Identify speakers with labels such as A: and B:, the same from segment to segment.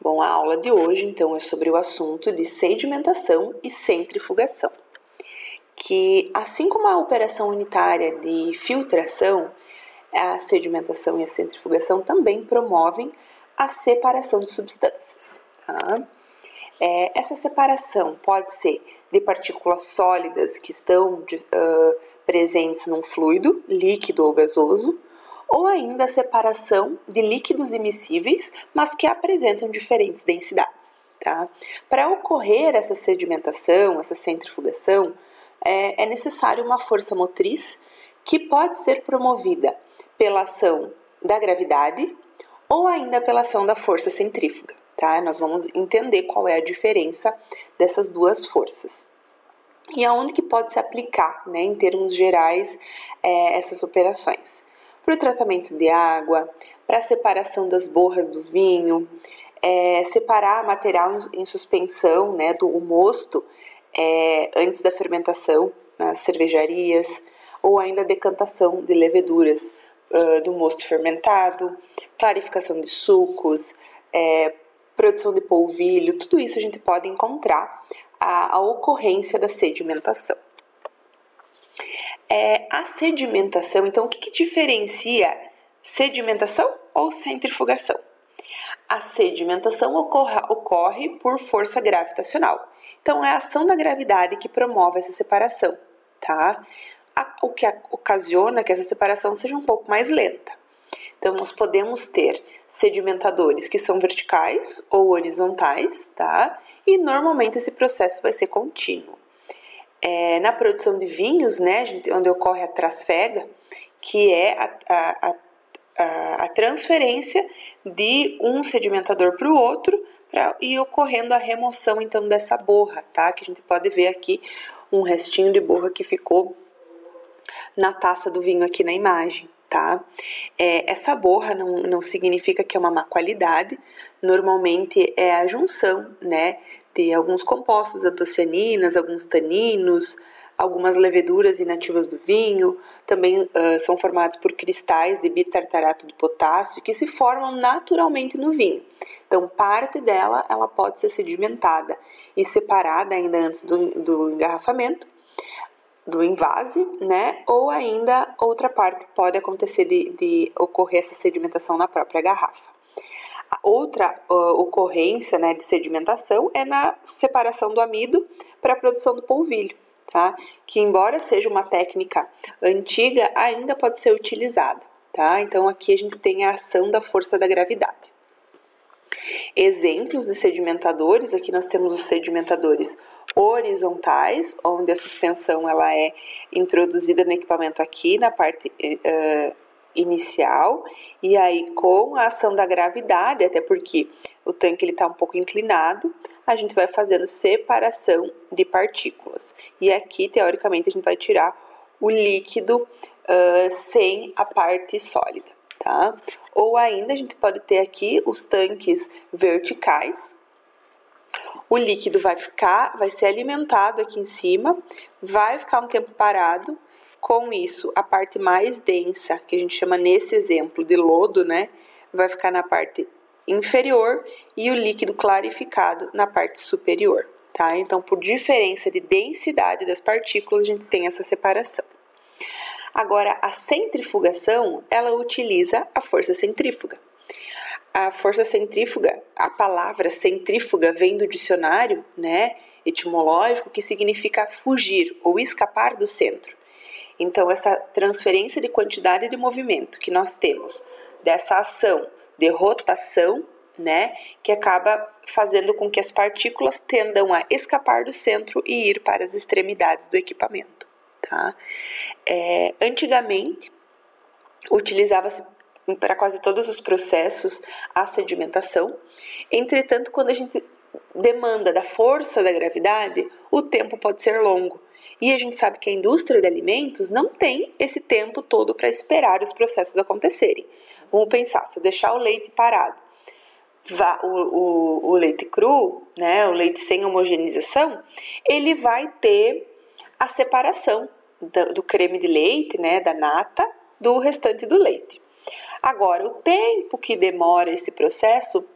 A: Bom, a aula de hoje, então, é sobre o assunto de sedimentação e centrifugação, que, assim como a operação unitária de filtração, a sedimentação e a centrifugação também promovem a separação de substâncias, tá? Essa separação pode ser de partículas sólidas que estão presentes num fluido, líquido ou gasoso, ou ainda a separação de líquidos immiscíveis, mas que apresentam diferentes densidades. Tá? Para ocorrer essa sedimentação, essa centrifugação, é necessário uma força motriz que pode ser promovida pela ação da gravidade ou ainda pela ação da força centrífuga. Tá? Nós vamos entender qual é a diferença dessas duas forças. E aonde que pode se aplicar, né, em termos gerais, essas operações? Para o tratamento de água, para a separação das borras do vinho, separar material em suspensão, né, do mosto antes da fermentação nas cervejarias, ou ainda decantação de leveduras do mosto fermentado, clarificação de sucos, produção de polvilho, tudo isso a gente pode encontrar a ocorrência da sedimentação. A sedimentação, então, o que diferencia sedimentação ou centrifugação? A sedimentação ocorre por força gravitacional. Então, é a ação da gravidade que promove essa separação, tá? O que ocasiona que essa separação seja um pouco mais lenta. Então, nós podemos ter sedimentadores que são verticais ou horizontais, tá? E normalmente esse processo vai ser contínuo. Na produção de vinhos, né, onde ocorre a trasfega, que é a transferência de um sedimentador para o outro e ocorrendo a remoção, então, dessa borra, tá? Que a gente pode ver aqui um restinho de borra que ficou na taça do vinho aqui na imagem. Tá? Essa borra não significa que é uma má qualidade, normalmente é a junção, né, de alguns compostos, antocianinas, alguns taninos, algumas leveduras inativas do vinho, também são formados por cristais de bitartarato de potássio que se formam naturalmente no vinho. Então, parte dela ela pode ser sedimentada e separada ainda antes do engarrafamento, do envase, né? Ou ainda outra parte pode acontecer de ocorrer essa sedimentação na própria garrafa. A outra ocorrência, né, de sedimentação é na separação do amido para a produção do polvilho, tá? Que embora seja uma técnica antiga, ainda pode ser utilizada, tá? Então aqui a gente tem a ação da força da gravidade. Exemplos de sedimentadores, aqui nós temos os sedimentadores horizontais, onde a suspensão ela é introduzida no equipamento aqui na parte inicial, e aí com a ação da gravidade, até porque o tanque está um pouco inclinado, a gente vai fazendo separação de partículas. E aqui, teoricamente, a gente vai tirar o líquido sem a parte sólida. Tá? Ou ainda a gente pode ter aqui os tanques verticais. O líquido vai ser alimentado aqui em cima, vai ficar um tempo parado. Com isso, a parte mais densa, que a gente chama nesse exemplo de lodo, né, vai ficar na parte inferior e o líquido clarificado na parte superior, tá? Então, por diferença de densidade das partículas, a gente tem essa separação. Agora, a centrifugação, ela utiliza a força centrífuga. A força centrífuga, a palavra centrífuga vem do dicionário, né, etimológico, que significa fugir ou escapar do centro. Então, essa transferência de quantidade de movimento que nós temos dessa ação de rotação, né, que acaba fazendo com que as partículas tendam a escapar do centro e ir para as extremidades do equipamento. Tá? Antigamente, utilizava-se para quase todos os processos a sedimentação. Entretanto, quando a gente demanda da força da gravidade, o tempo pode ser longo. E a gente sabe que a indústria de alimentos não tem esse tempo todo para esperar os processos acontecerem. Vamos pensar, se eu deixar o leite parado, o leite cru, né, o leite sem homogeneização, ele vai ter a separação do creme de leite, né, da nata, do restante do leite. Agora, o tempo que demora esse processo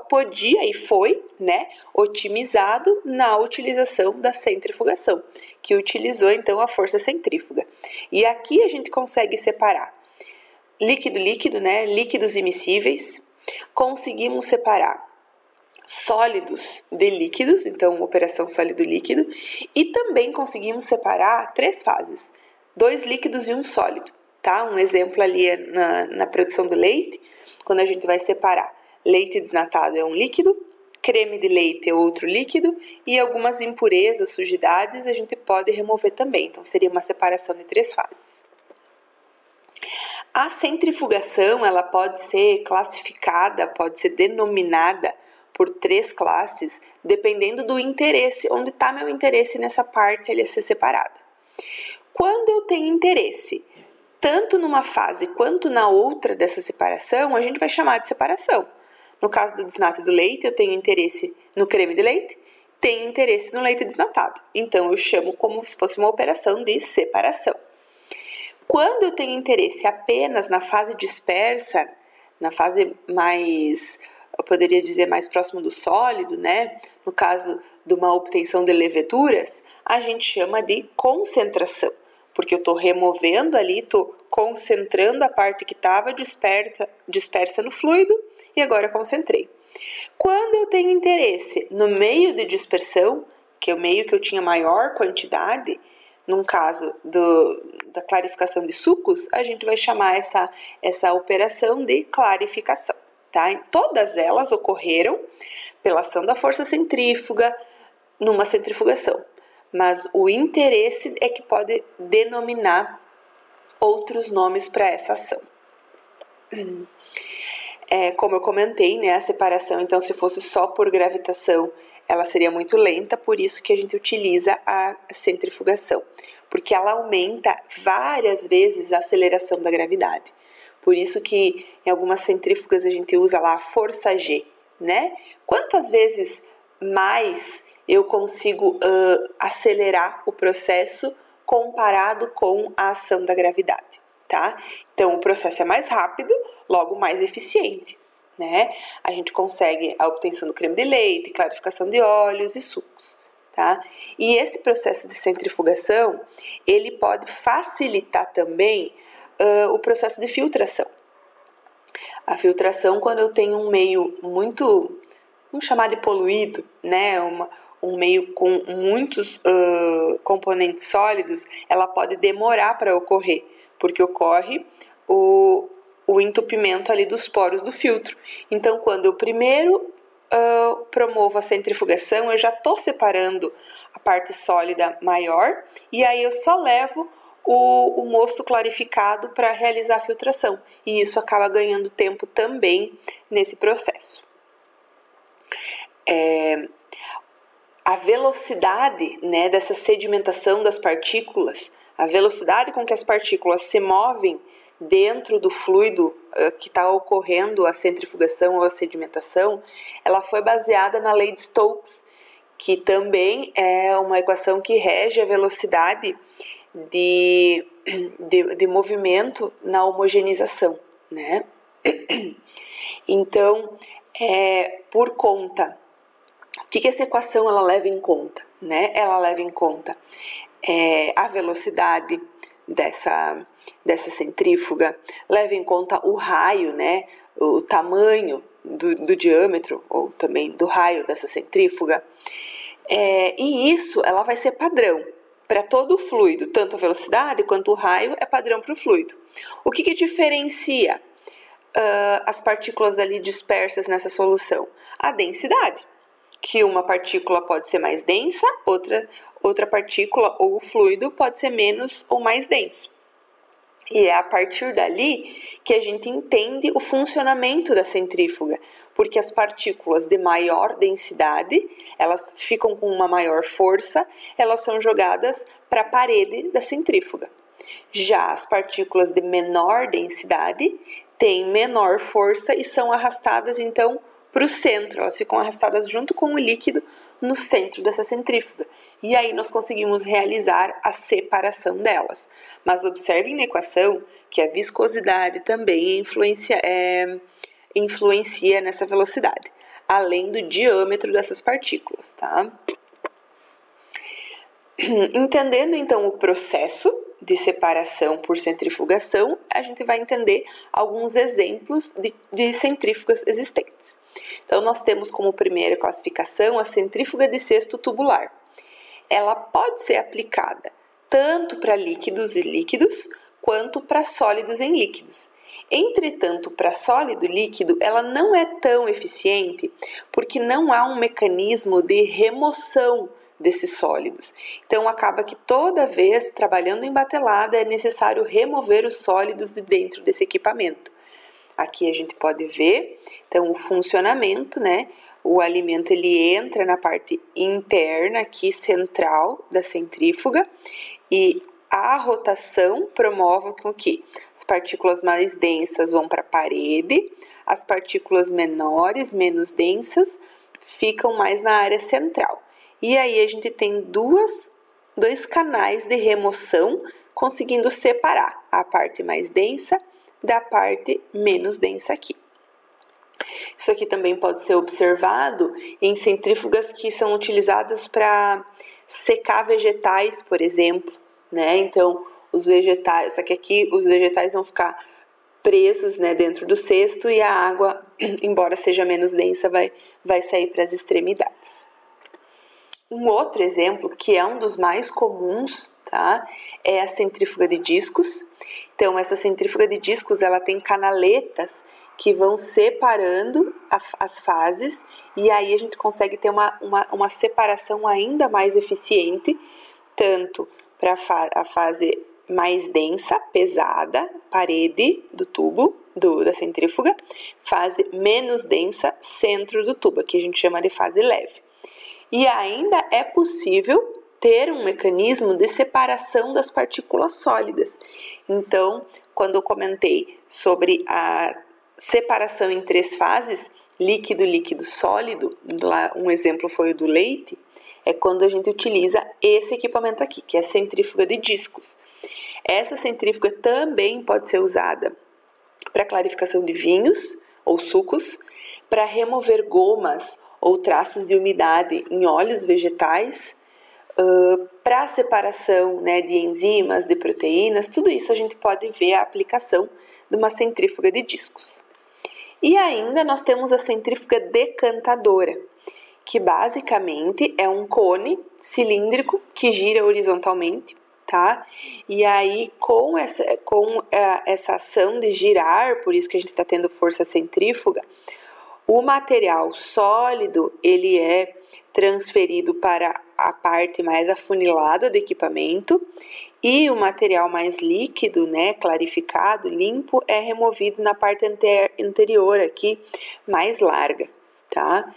A: podia e foi, né, otimizado na utilização da centrifugação, que utilizou então a força centrífuga. E aqui a gente consegue separar líquido, né, líquidos immiscíveis, conseguimos separar sólidos de líquidos, então operação sólido-líquido, e também conseguimos separar 3 fases, 2 líquidos e 1 sólido, tá? Um exemplo ali é na produção do leite, quando a gente vai separar leite desnatado é um líquido, creme de leite é outro líquido, e algumas impurezas, sujidades, a gente pode remover também, então seria uma separação de 3 fases. A centrifugação, ela pode ser classificada, pode ser denominada por 3 classes, dependendo do interesse, onde está meu interesse nessa parte ali a ser separada. Quando eu tenho interesse, tanto numa fase quanto na outra dessa separação, a gente vai chamar de separação. No caso do desnato do leite, eu tenho interesse no creme de leite, tenho interesse no leite desnatado. Então, eu chamo como se fosse uma operação de separação. Quando eu tenho interesse apenas na fase dispersa, na fase mais, eu poderia dizer, mais próximo do sólido, né? No caso de uma obtenção de leveduras, a gente chama de concentração, porque eu estou removendo ali, estou concentrando a parte que estava dispersa no fluido e agora concentrei. Quando eu tenho interesse no meio de dispersão, que é o meio que eu tinha maior quantidade, num caso da clarificação de sucos, a gente vai chamar essa operação de clarificação. Tá? Todas elas ocorreram pela ação da força centrífuga numa centrifugação, mas o interesse é que pode denominar outros nomes para essa ação. Como eu comentei, né, a separação, então, se fosse só por gravitação, ela seria muito lenta, por isso que a gente utiliza a centrifugação, porque ela aumenta várias vezes a aceleração da gravidade. Por isso que em algumas centrífugas a gente usa lá a força G, né? Quantas vezes mais eu consigo acelerar o processo comparado com a ação da gravidade, tá? Então, o processo é mais rápido, logo mais eficiente, né? A gente consegue a obtenção do creme de leite, clarificação de óleos e sucos, tá? E esse processo de centrifugação, ele pode facilitar também o processo de filtração. A filtração, quando eu tenho um meio muito, vamos chamar de poluído, né? Um meio com muitos componentes sólidos, ela pode demorar para ocorrer, porque ocorre o entupimento ali dos poros do filtro. Então, quando eu primeiro promovo a centrifugação, eu já estou separando a parte sólida maior e aí eu só levo o mosto clarificado para realizar a filtração. E isso acaba ganhando tempo também nesse processo. A velocidade, né, dessa sedimentação das partículas, a velocidade com que as partículas se movem dentro do fluido que está ocorrendo a centrifugação ou a sedimentação, ela foi baseada na lei de Stokes, que também é uma equação que rege a velocidade de movimento na homogeneização, né? Então, por conta, o que essa equação ela leva em conta, né? Ela leva em conta a velocidade dessa centrífuga, leva em conta o raio, né? O tamanho do diâmetro ou também do raio dessa centrífuga, e isso ela vai ser padrão para todo o fluido, tanto a velocidade quanto o raio é padrão para o fluido. O que diferencia as partículas ali dispersas nessa solução? A densidade, que uma partícula pode ser mais densa, outra partícula ou o fluido pode ser menos ou mais denso. E é a partir dali que a gente entende o funcionamento da centrífuga, porque as partículas de maior densidade, elas ficam com uma maior força, elas são jogadas para a parede da centrífuga. Já as partículas de menor densidade têm menor força e são arrastadas então para o centro, elas ficam arrastadas junto com o líquido no centro dessa centrífuga. E aí nós conseguimos realizar a separação delas. Mas observem na equação que a viscosidade também influencia nessa velocidade, além do diâmetro dessas partículas, tá? Entendendo então o processo de separação por centrifugação, a gente vai entender alguns exemplos de centrífugas existentes. Então, nós temos como primeira classificação a centrífuga de cesto tubular. Ela pode ser aplicada tanto para líquidos e líquidos, quanto para sólidos em líquidos. Entretanto, para sólido líquido, ela não é tão eficiente, porque não há um mecanismo de remoção desses sólidos. Então, acaba que toda vez, trabalhando em batelada, é necessário remover os sólidos de dentro desse equipamento. Aqui a gente pode ver, então, o funcionamento, né? O alimento, ele entra na parte interna, aqui, central da centrífuga, e a rotação promove com que as partículas mais densas vão para a parede, as partículas menores, menos densas, ficam mais na área central. E aí a gente tem dois canais de remoção, conseguindo separar a parte mais densa da parte menos densa aqui. Isso aqui também pode ser observado em centrífugas que são utilizadas para secar vegetais, por exemplo, né? Então, os vegetais, só que aqui os vegetais vão ficar presos, né, dentro do cesto e a água, embora seja menos densa, vai sair para as extremidades. Um outro exemplo, que é um dos mais comuns, tá? É a centrífuga de discos. Então, essa centrífuga de discos, ela tem canaletas que vão separando as fases, e aí a gente consegue ter uma separação ainda mais eficiente, tanto para a fase mais densa, pesada, parede do tubo, da centrífuga, fase menos densa, centro do tubo, que a gente chama de fase leve. E ainda é possível ter um mecanismo de separação das partículas sólidas. Então, quando eu comentei sobre a separação em 3 fases, líquido, líquido, sólido, lá um exemplo foi o do leite, é quando a gente utiliza esse equipamento aqui, que é a centrífuga de discos. Essa centrífuga também pode ser usada para clarificação de vinhos ou sucos, para remover gomas ou traços de umidade em óleos vegetais, para separação, né, de enzimas, de proteínas, tudo isso a gente pode ver a aplicação de uma centrífuga de discos. E ainda nós temos a centrífuga decantadora, que basicamente é um cone cilíndrico que gira horizontalmente, tá? E aí com essa ação de girar, por isso que a gente está tendo força centrífuga, o material sólido, ele é transferido para a parte mais afunilada do equipamento e o material mais líquido, né, clarificado, limpo, é removido na parte anterior aqui, mais larga, tá?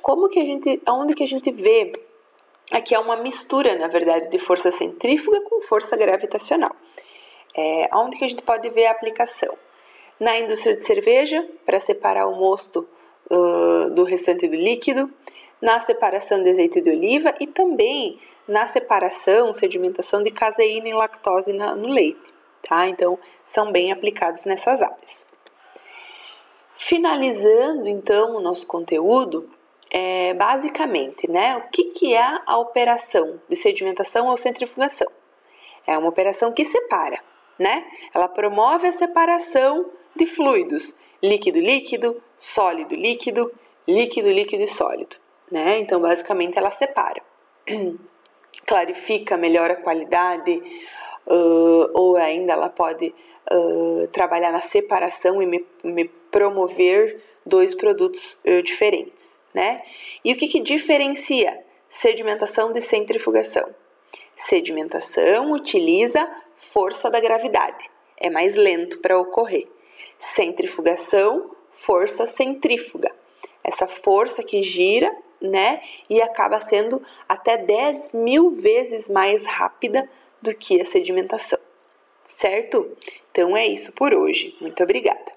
A: Onde que a gente vê? Aqui é uma mistura, na verdade, de força centrífuga com força gravitacional. Onde que a gente pode ver a aplicação? Na indústria de cerveja, para separar o mosto do restante do líquido, na separação de azeite de oliva e também na sedimentação de caseína e lactose no leite, tá? Então, são bem aplicados nessas áreas. Finalizando, então, o nosso conteúdo, basicamente, né? O que é a operação de sedimentação ou centrifugação? É uma operação que separa, né? Ela promove a separação de fluidos, líquido-líquido, sólido-líquido, líquido-líquido e sólido, né? Então, basicamente, ela separa. Clarifica, melhora a qualidade, ou ainda ela pode trabalhar na separação e me promover 2 produtos diferentes, né? E o que diferencia sedimentação de centrifugação? Sedimentação utiliza força da gravidade, é mais lento para ocorrer. Centrifugação, força centrífuga, essa força que gira, né, e acaba sendo até 10.000 vezes mais rápida do que a sedimentação, certo? Então é isso por hoje. Muito obrigada.